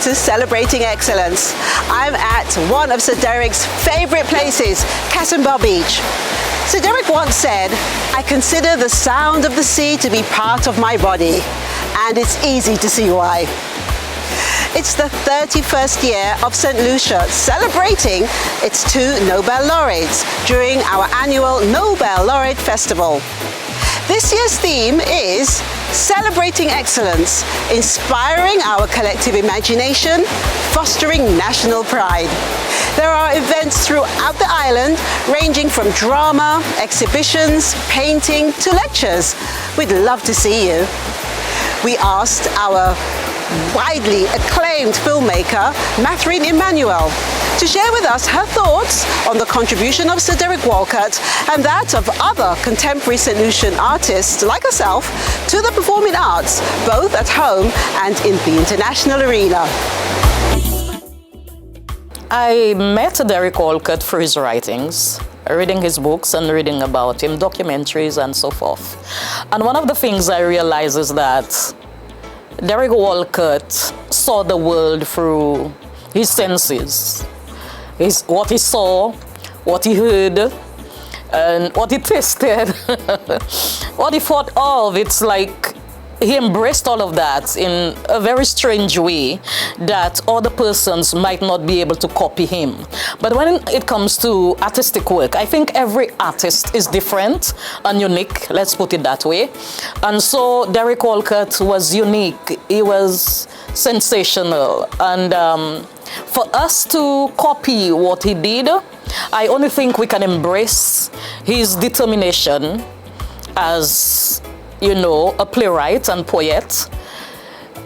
to Celebrating Excellence. I'm at one of Sir Derek's favourite places, Cassenbar Beach. Sir Derek once said, "I consider the sound of the sea to be part of my body," and it's easy to see why. It's the 31st year of Saint Lucia, celebrating its 2 Nobel laureates during our annual Nobel Laureate Festival. This year's theme is Celebrating Excellence, inspiring our collective imagination, fostering national pride. There are events throughout the island, ranging from drama, exhibitions, painting to lectures. We'd love to see you. We asked our widely acclaimed filmmaker, Mathurine Emmanuel, to share with us her thoughts on the contribution of Sir Derek Walcott and that of other contemporary Saint Lucian artists like herself to the performing arts, both at home and in the international arena. I met Derek Walcott through his writings, reading his books and reading about him, documentaries and so forth. And one of the things I realized is that Derek Walcott saw the world through his senses. What he saw, what he heard, and what he tasted, what he thought of. It's like he embraced all of that in a very strange way that other persons might not be able to copy him. But when it comes to artistic work, I think every artist is different and unique, let's put it that way. And so Derek Walcott was unique, he was sensational. And for us to copy what he did, I only think we can embrace his determination as, you know, a playwright and poet.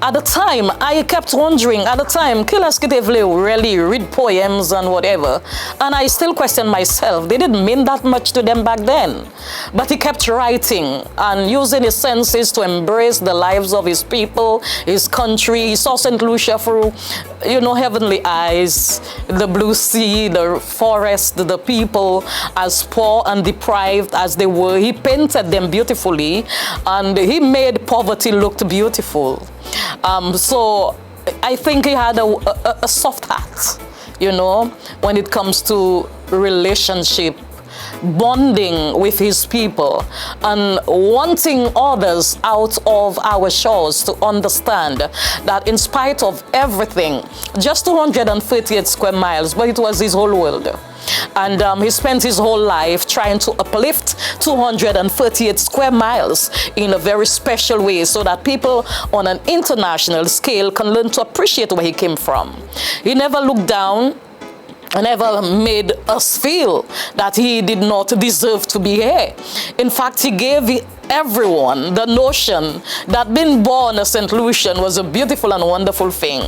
At the time, I kept wondering, really read poems and whatever, and I still question myself, they didn't mean that much to them back then. But he kept writing and using his senses to embrace the lives of his people, his country. He saw Saint Lucia through, you know, heavenly eyes, the blue sea, the forest, the people, as poor and deprived as they were. He painted them beautifully, and he made poverty look beautiful. So I think he had a soft heart, you know, when it comes to relationship, bonding with his people, and wanting others out of our shores to understand that in spite of everything, just 238 square miles, but it was his whole world. And he spent his whole life trying to uplift 238 square miles in a very special way so that people on an international scale can learn to appreciate where he came from. He never looked down and never made us feel that he did not deserve to be here. In fact, he gave everyone the notion that being born a Saint Lucian was a beautiful and wonderful thing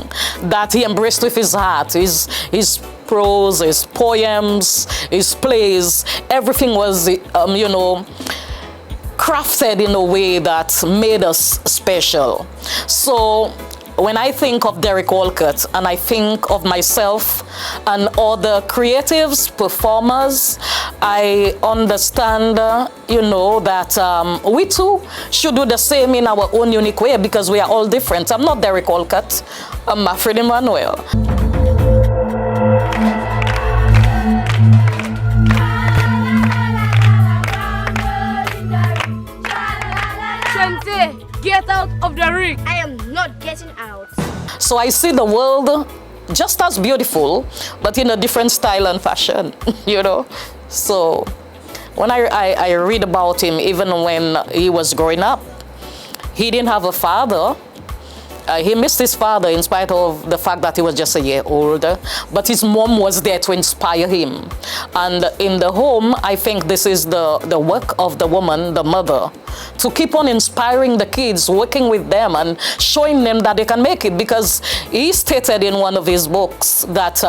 that he embraced with his heart. His prose, his poems, his plays, everything was, you know, crafted in a way that made us special. So when I think of Derek Walcott and I think of myself and other creatives, performers, I understand, you know, that we too should do the same in our own unique way because we are all different. I'm not Derek Walcott, I'm Mathurine Emmanuel. Get out of the ring! I am not getting out. So I see the world just as beautiful, but in a different style and fashion, you know. So when I read about him, even when he was growing up, he didn't have a father. He missed his father in spite of the fact that he was just a year older, but his mom was there to inspire him. And in the home, I think this is the work of the woman, the mother, to keep on inspiring the kids, working with them and showing them that they can make it. Because he stated in one of his books that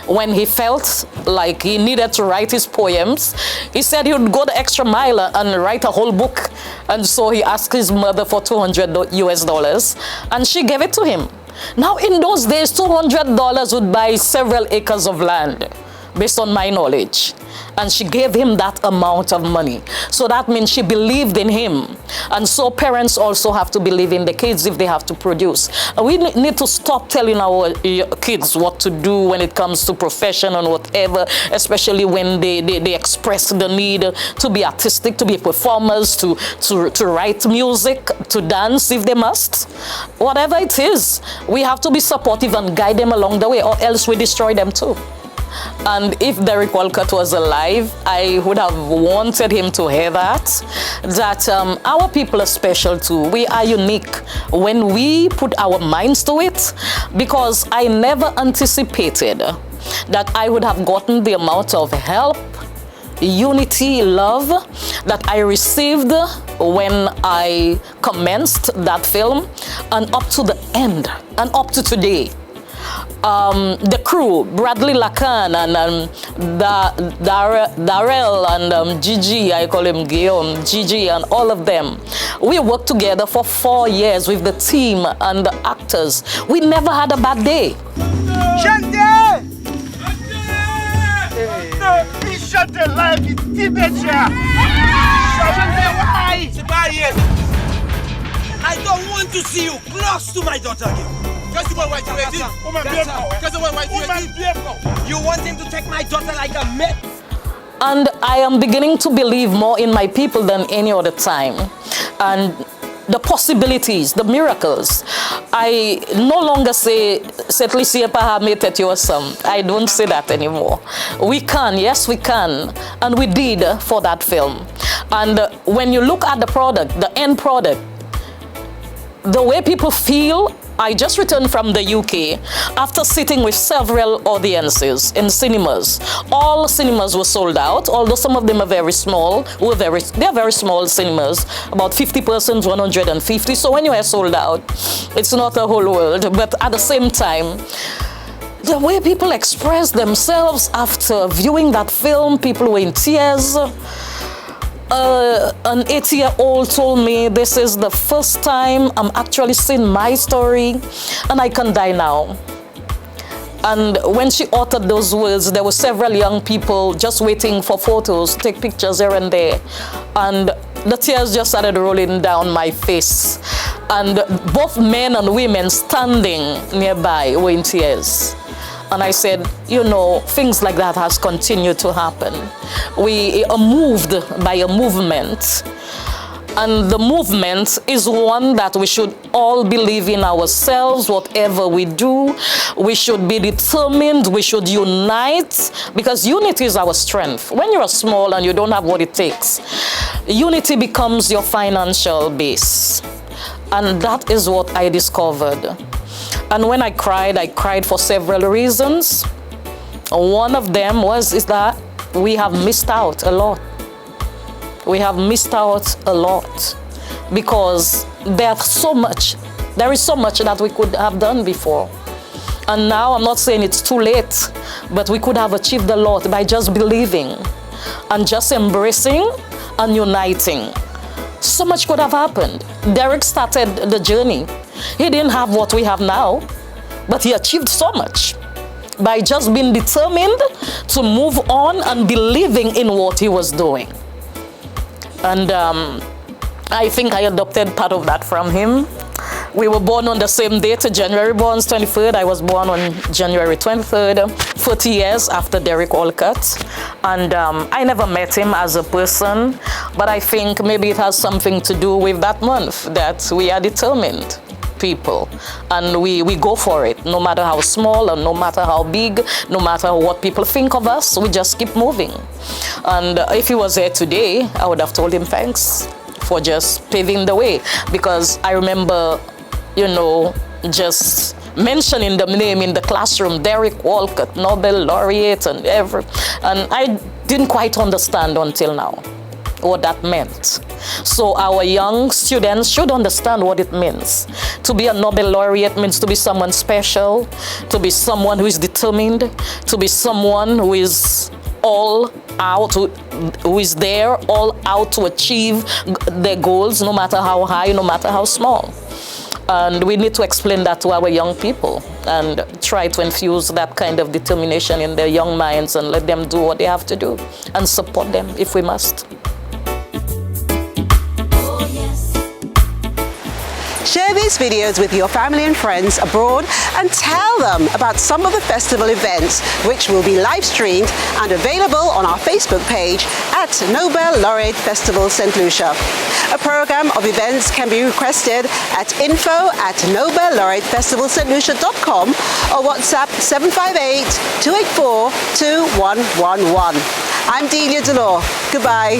when he felt like he needed to write his poems, he said he would go the extra mile and write a whole book. And so he asked his mother for $200 US, and she gave it to him. Now, in those days, $200 would buy several acres of land. based on my knowledge. And she gave him that amount of money. So that means she believed in him. And so parents also have to believe in the kids if they have to produce. And we need to stop telling our kids what to do when it comes to profession and whatever, especially when they express the need to be artistic, to be performers, to write music, to dance if they must. Whatever it is, we have to be supportive and guide them along the way, or else we destroy them too. And if Derek Walcott was alive, I would have wanted him to hear that our people are special too. We are unique when we put our minds to it, because I never anticipated that I would have gotten the amount of help, unity, love that I received when I commenced that film, and up to the end, and up to today. The crew, Bradley Lacan and Darrell and Gigi, I call him Guillaume, Gigi and all of them. We worked together for 4 years with the team and the actors. We never had a bad day. Shut the life, it's teenager. Why? I don't want to see you close to my daughter again. You want him to take my daughter like a myth? And I am beginning to believe more in my people than any other time. And the possibilities, the miracles. I no longer say, Saint Lucian pahametet yourself. I don't say that anymore. We can, yes we can. And we did for that film. And when you look at the product, the end product, the way people feel. I just returned from the UK after sitting with several audiences in cinemas. All cinemas were sold out, although some of them are very small. They're very small cinemas, about 50 persons, 150. So when you are sold out, it's not a whole world. But at the same time, the way people express themselves after viewing that film, people were in tears. An 8-year-old told me, this is the first time I'm actually seeing my story and I can die now. And when she uttered those words, there were several young people just waiting for photos, take pictures here and there. And the tears just started rolling down my face. And both men and women standing nearby were in tears. And I said, you know, things like that has continued to happen. We are moved by a movement. And the movement is one that we should all believe in ourselves, whatever we do. We should be determined, we should unite, because unity is our strength. When you're small and you don't have what it takes, unity becomes your financial base. And that is what I discovered. And when I cried for several reasons. One of them is that we have missed out a lot. We have missed out a lot because there is so much that we could have done before. And now I'm not saying it's too late, but we could have achieved a lot by just believing and just embracing and uniting. So much could have happened. Derek started the journey. He didn't have what we have now, but he achieved so much by just being determined to move on and believing in what he was doing. And I think I adopted part of that from him. We were born on the same date, January born 23rd. I was born on January 23rd, 40 years after Derek Walcott. And I never met him as a person, but I think maybe it has something to do with that month, that we are determined people and we go for it, no matter how small and no matter how big, no matter what people think of us, we just keep moving. And if he was here today, I would have told him thanks for just paving the way, because I remember, you know, just mentioning the name in the classroom, Derek Walcott, Nobel Laureate and I didn't quite understand until now what that meant. So our young students should understand what it means. To be a Nobel laureate means to be someone special, to be someone who is determined, to be someone who is all out, who is there all out to achieve their goals, no matter how high, no matter how small. And we need to explain that to our young people and try to infuse that kind of determination in their young minds and let them do what they have to do and support them if we must. Share these videos with your family and friends abroad and tell them about some of the festival events which will be live streamed and available on our Facebook page at Nobel Laureate Festival Saint Lucia. A program of events can be requested at info@nobellaureatefestivalstlucia.com or WhatsApp 758-284-2111. I'm Delia Dolor. Goodbye.